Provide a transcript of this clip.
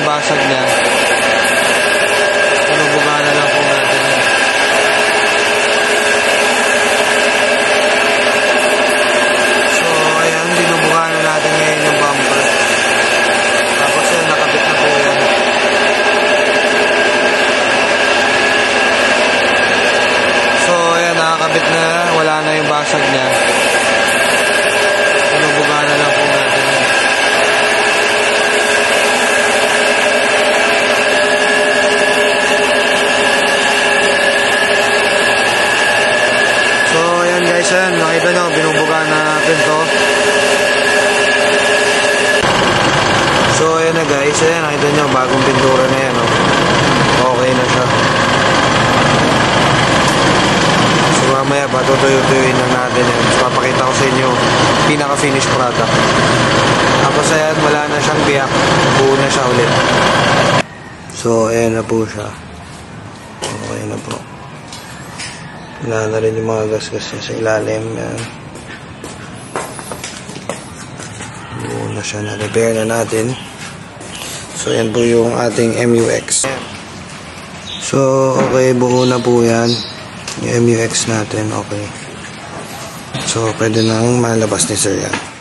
yung basag niya. Pinubuga na lang po natin yan. So ayan, binubuga na natin ngayon yung bumper. Tapos yan, nakabit na po yan. So ayan, nakakabit na, wala na yung basag niya. Pinubuga na lang po natin yan. So ayan guys, ayan, nakita nyo, binubuga na natin to. So ayan na guys, ayan, nakita nyo, bagong pintura na yan, oh. Okay na siya. So mamaya, patutuyo-tuyuin na natin yan. So, papakita ko sa inyo, pinaka-finish product. Tapos ayan, wala na siyang biyak. Buo na siya ulit. So ayan na po siya. Okay na po. Wala na rin yung mga gas-gas sa ilalim. Yan. Buo na siya, na-repair na natin. So yan po yung ating MUX. So okay, buo na po yan. Yung MUX natin, okay. So pwede nang malabas ni sir yan.